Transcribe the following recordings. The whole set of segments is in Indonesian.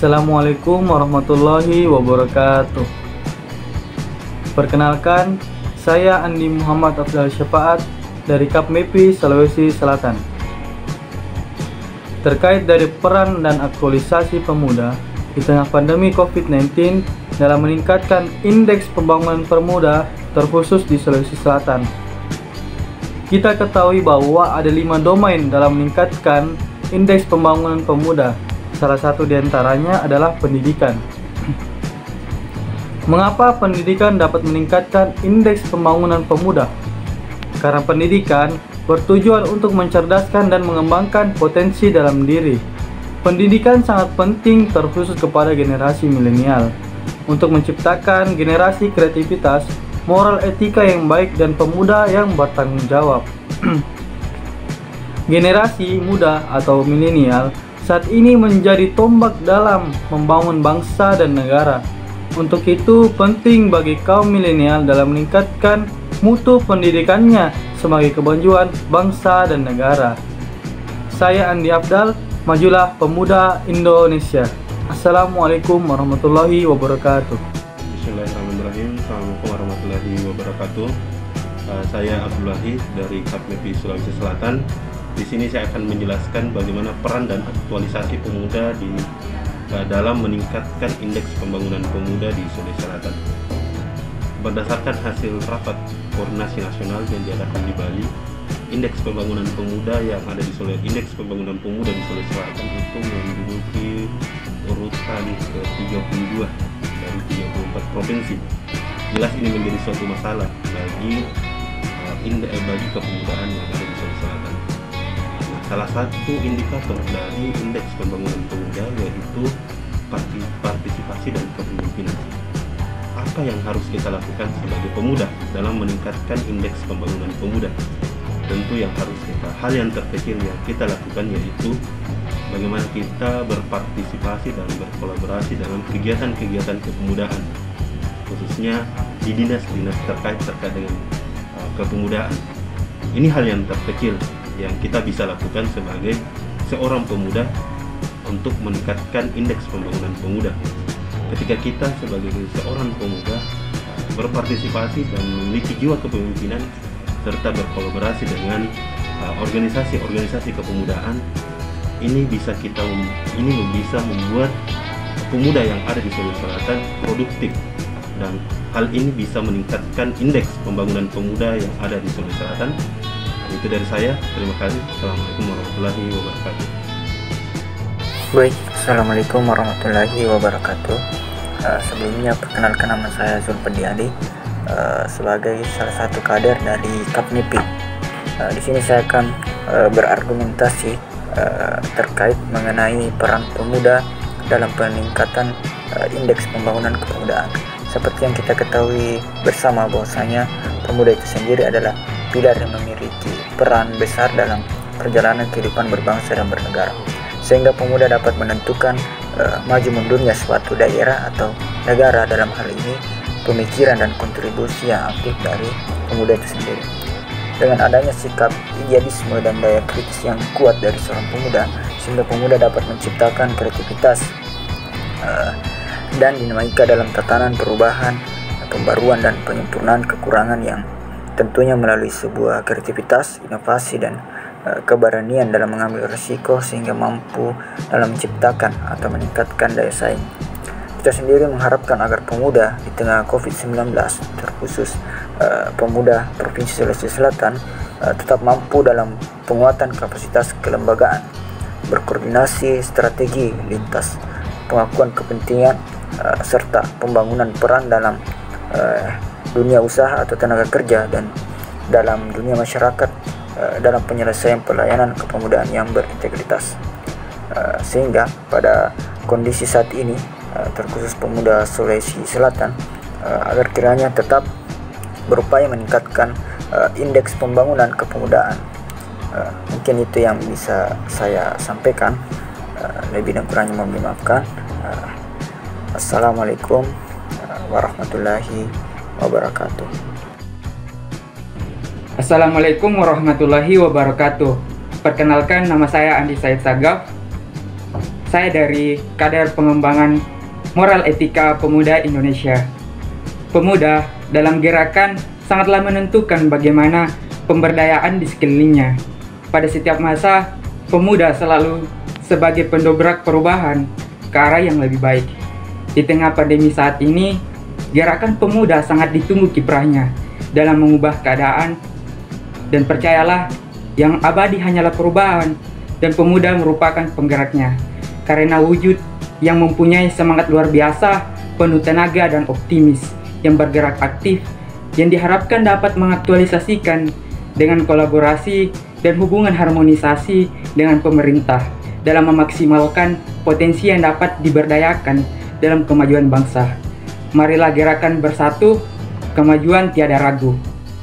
Assalamualaikum warahmatullahi wabarakatuh. Perkenalkan, saya Andi Muhammad Afdal Syafaat dari KAPMEPI Sulawesi Selatan. Terkait dari peran dan aktualisasi pemuda di tengah pandemi COVID-19 dalam meningkatkan indeks pembangunan pemuda terkhusus di Sulawesi Selatan. Kita ketahui bahwa ada 5 domain dalam meningkatkan indeks pembangunan pemuda. Salah satu diantaranya adalah pendidikan. Mengapa pendidikan dapat meningkatkan indeks pembangunan pemuda? Karena pendidikan bertujuan untuk mencerdaskan dan mengembangkan potensi dalam diri. Pendidikan sangat penting terkhusus kepada generasi milenial untuk menciptakan generasi kreativitas, moral etika yang baik dan pemuda yang bertanggung jawab. Generasi muda atau milenial saat ini menjadi tombak dalam membangun bangsa dan negara. Untuk itu penting bagi kaum milenial dalam meningkatkan mutu pendidikannya sebagai kemajuan bangsa dan negara. Saya Andi Afdal, majulah pemuda Indonesia. Assalamualaikum warahmatullahi wabarakatuh. Bismillahirrahmanirrahim. Assalamualaikum warahmatullahi wabarakatuh. Saya Abdullahi dari KAPMEPI Sulawesi Selatan. Di sini saya akan menjelaskan bagaimana peran dan aktualisasi pemuda dalam meningkatkan indeks pembangunan pemuda di Sulawesi Selatan. Berdasarkan hasil rapat koordinasi nasional yang diadakan di Bali, indeks pembangunan pemuda yang ada di Sulawesi Selatan itu menduduki urutan ke-32 dari 34 provinsi. Jelas ini menjadi suatu masalah bagi kepemudaan yang ada di Sulawesi Selatan. Salah satu indikator dari indeks pembangunan pemuda yaitu partisipasi dan kepemimpinan. Apa yang harus kita lakukan sebagai pemuda dalam meningkatkan indeks pembangunan pemuda? Tentu hal yang terkecil yang kita lakukan yaitu bagaimana kita berpartisipasi dan berkolaborasi dalam kegiatan-kegiatan kepemudaan, khususnya di dinas-dinas terkait dengan kepemudaan. Ini hal yang terkecil yang kita bisa lakukan sebagai seorang pemuda untuk meningkatkan indeks pembangunan pemuda. Ketika kita sebagai seorang pemuda berpartisipasi dan memiliki jiwa kepemimpinan serta berkolaborasi dengan organisasi-organisasi kepemudaan, ini bisa membuat pemuda yang ada di Sulawesi Selatan produktif, dan hal ini bisa meningkatkan indeks pembangunan pemuda yang ada di Sulawesi Selatan. Itu dari saya, terima kasih. Assalamualaikum warahmatullahi wabarakatuh. Baik, Assalamualaikum warahmatullahi wabarakatuh. Sebelumnya perkenalkan, nama saya Zulpadi Ali sebagai salah satu kader dari KAPMEPI. Di sini saya akan berargumentasi terkait mengenai peran pemuda dalam peningkatan indeks pembangunan kepemudaan. Seperti yang kita ketahui bersama bahwasanya pemuda itu sendiri adalah pilar yang memiliki peran besar dalam perjalanan kehidupan berbangsa dan bernegara, sehingga pemuda dapat menentukan maju mundurnya suatu daerah atau negara. Dalam hal ini pemikiran dan kontribusi yang aktif dari pemuda itu sendiri. Dengan adanya sikap idealisme dan daya kritis yang kuat dari seorang pemuda, sehingga pemuda dapat menciptakan kreativitas dan dinamika dalam tatanan perubahan, pembaruan dan penyempurnaan kekurangan yang tentunya melalui sebuah kreativitas, inovasi dan keberanian dalam mengambil risiko, sehingga mampu dalam menciptakan atau meningkatkan daya saing. Kita sendiri mengharapkan agar pemuda di tengah COVID-19, terkhusus pemuda Provinsi Sulawesi Selatan, tetap mampu dalam penguatan kapasitas kelembagaan, berkoordinasi strategi lintas pengakuan kepentingan, serta pembangunan peran dalam dunia usaha atau tenaga kerja dan dalam dunia masyarakat dalam penyelesaian pelayanan kepemudaan yang berintegritas. Sehingga pada kondisi saat ini, terkhusus pemuda Sulawesi Selatan, agar kiranya tetap berupaya meningkatkan indeks pembangunan kepemudaan. Mungkin itu yang bisa saya sampaikan. Lebih dan kurangnya mohon dimaafkan. Assalamualaikum warahmatullahi wabarakatuh. Assalamualaikum warahmatullahi wabarakatuh. Perkenalkan, nama saya Andi Said Sagaf. Saya dari Kader Pengembangan Moral Etika Pemuda Indonesia. Pemuda dalam gerakan sangatlah menentukan bagaimana pemberdayaan di sekelilingnya. Pada setiap masa, pemuda selalu sebagai pendobrak perubahan ke arah yang lebih baik. Di tengah pandemi saat ini, gerakan pemuda sangat ditunggu kiprahnya dalam mengubah keadaan, dan percayalah, yang abadi hanyalah perubahan, dan pemuda merupakan penggeraknya. Karena wujud yang mempunyai semangat luar biasa, penuh tenaga dan optimis, yang bergerak aktif, yang diharapkan dapat mengaktualisasikan dengan kolaborasi dan hubungan harmonisasi dengan pemerintah dalam memaksimalkan potensi yang dapat diberdayakan dalam kemajuan bangsa. Marilah gerakan bersatu, kemajuan tiada ragu.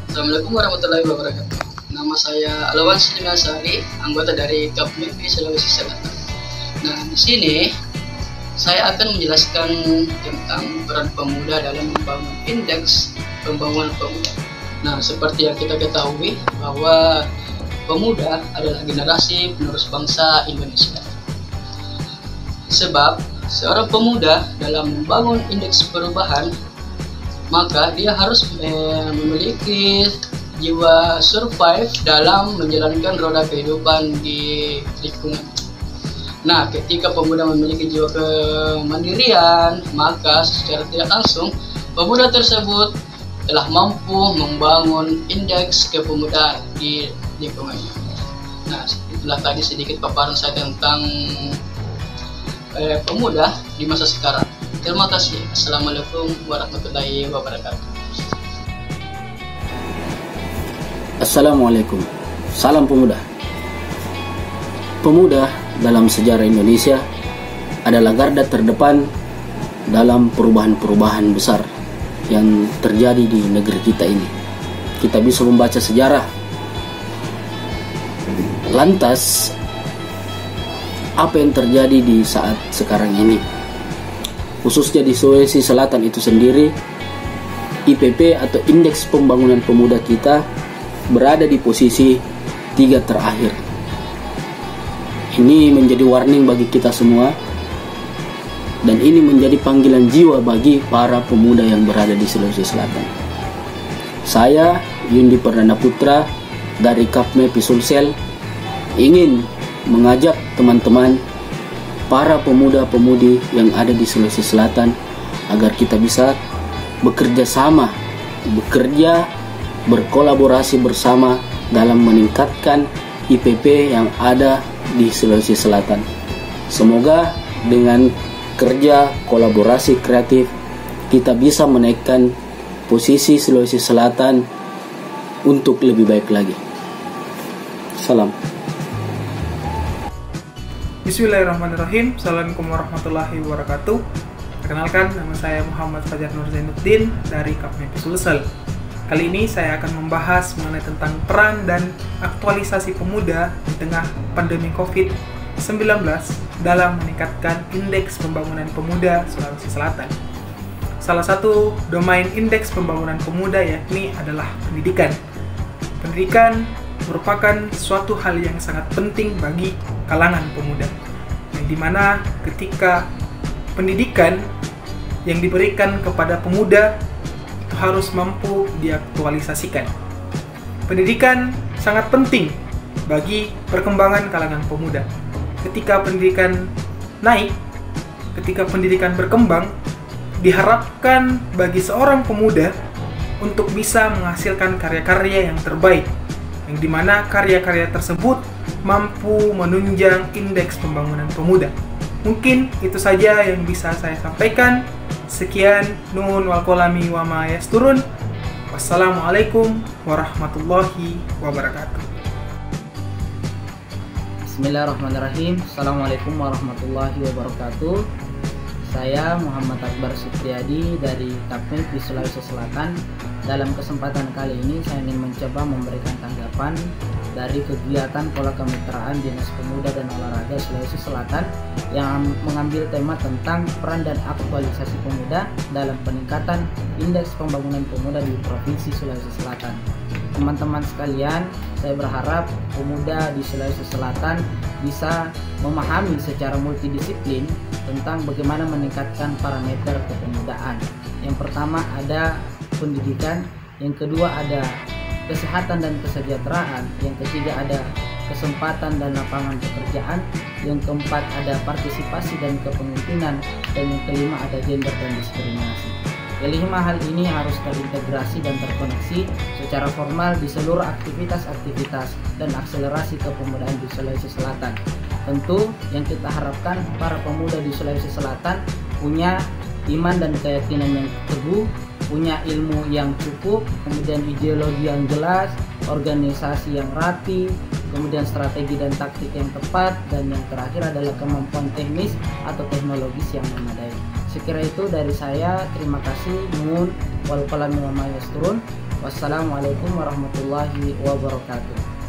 Assalamualaikum warahmatullahi wabarakatuh. Nama saya Alawansyah Dimasari, anggota dari KAPMIPI Sulawesi Selatan. Nah, di sini saya akan menjelaskan tentang peran pemuda dalam membangun indeks pembangunan pemuda. Nah, seperti yang kita ketahui bahwa pemuda adalah generasi penerus bangsa Indonesia. Sebab seorang pemuda dalam membangun indeks perubahan, maka dia harus memiliki jiwa survive dalam menjalankan roda kehidupan di lingkungan. Nah, ketika pemuda memiliki jiwa kemandirian, maka secara tidak langsung pemuda tersebut telah mampu membangun indeks kepemudaan di lingkungannya. Nah, itulah tadi sedikit paparan saya tentang pemuda di masa sekarang. Terima kasih. Assalamualaikum warahmatullahi wabarakatuh. Assalamualaikum. Salam pemuda. Pemuda dalam sejarah Indonesia adalah garda terdepan dalam perubahan-perubahan besar yang terjadi di negeri kita ini. Kita bisa membaca sejarah. Lantas, apa yang terjadi di saat sekarang ini? Khususnya di Sulawesi Selatan itu sendiri, IPP atau Indeks Pembangunan Pemuda kita berada di posisi 3 terakhir. Ini menjadi warning bagi kita semua, dan ini menjadi panggilan jiwa bagi para pemuda yang berada di Sulawesi Selatan. Saya, Yundi Perdana Putra dari KAPMIPI Sulsel, ingin mengajak teman-teman para pemuda-pemudi yang ada di Sulawesi Selatan agar kita bisa bekerja sama, berkolaborasi bersama dalam meningkatkan IPP yang ada di Sulawesi Selatan. Semoga dengan kerja kolaborasi kreatif kita bisa menaikkan posisi Sulawesi Selatan untuk lebih baik lagi. Salam. Bismillahirrahmanirrahim. Assalamualaikum warahmatullahi wabarakatuh. Perkenalkan, nama saya Muhammad Fajar Nur Zainuddin dari KAPMIPI Sulsel. Kali ini saya akan membahas mengenai tentang peran dan aktualisasi pemuda di tengah pandemi COVID-19 dalam meningkatkan indeks pembangunan pemuda Sulawesi Selatan. Salah satu domain indeks pembangunan pemuda yakni adalah pendidikan. Pendidikan merupakan suatu hal yang sangat penting bagi kalangan pemuda, yang dimana ketika pendidikan yang diberikan kepada pemuda itu harus mampu diaktualisasikan. Pendidikan sangat penting bagi perkembangan kalangan pemuda. Ketika pendidikan naik, ketika pendidikan berkembang, diharapkan bagi seorang pemuda untuk bisa menghasilkan karya-karya yang terbaik, yang dimana karya-karya tersebut mampu menunjang indeks pembangunan pemuda. Mungkin itu saja yang bisa saya sampaikan. Sekian, nun wal kolami wa ma yasturun. Wassalamualaikum warahmatullahi wabarakatuh. Bismillahirrahmanirrahim. Assalamualaikum warahmatullahi wabarakatuh. Saya Muhammad Akbar Supriyadi dari KAPMIPI Sulawesi Selatan. Dalam kesempatan kali ini saya ingin mencoba memberikan tanggapan dari kegiatan pola kemitraan Dinas Pemuda dan Olahraga Sulawesi Selatan yang mengambil tema tentang peran dan aktualisasi pemuda dalam peningkatan indeks pembangunan pemuda di Provinsi Sulawesi Selatan. teman-teman sekalian, saya berharap pemuda di Sulawesi Selatan bisa memahami secara multidisiplin tentang bagaimana meningkatkan parameter kepemudaan. Yang pertama ada pendidikan, yang kedua ada kesehatan dan kesejahteraan, yang ketiga ada kesempatan dan lapangan pekerjaan, yang keempat ada partisipasi dan kepemimpinan, dan yang kelima ada gender dan diskriminasi. Kelima hal ini harus terintegrasi dan terkoneksi secara formal di seluruh aktivitas-aktivitas dan akselerasi kepemudaan di Sulawesi Selatan. Tentu yang kita harapkan para pemuda di Sulawesi Selatan punya iman dan keyakinan yang teguh, punya ilmu yang cukup, kemudian ideologi yang jelas, organisasi yang rapi, kemudian strategi dan taktik yang tepat, dan yang terakhir adalah kemampuan teknis atau teknologis yang memadai. Sekira itu dari saya, terima kasih. Nuhun wal qalam minal mayasturun. Wassalamualaikum warahmatullahi wabarakatuh.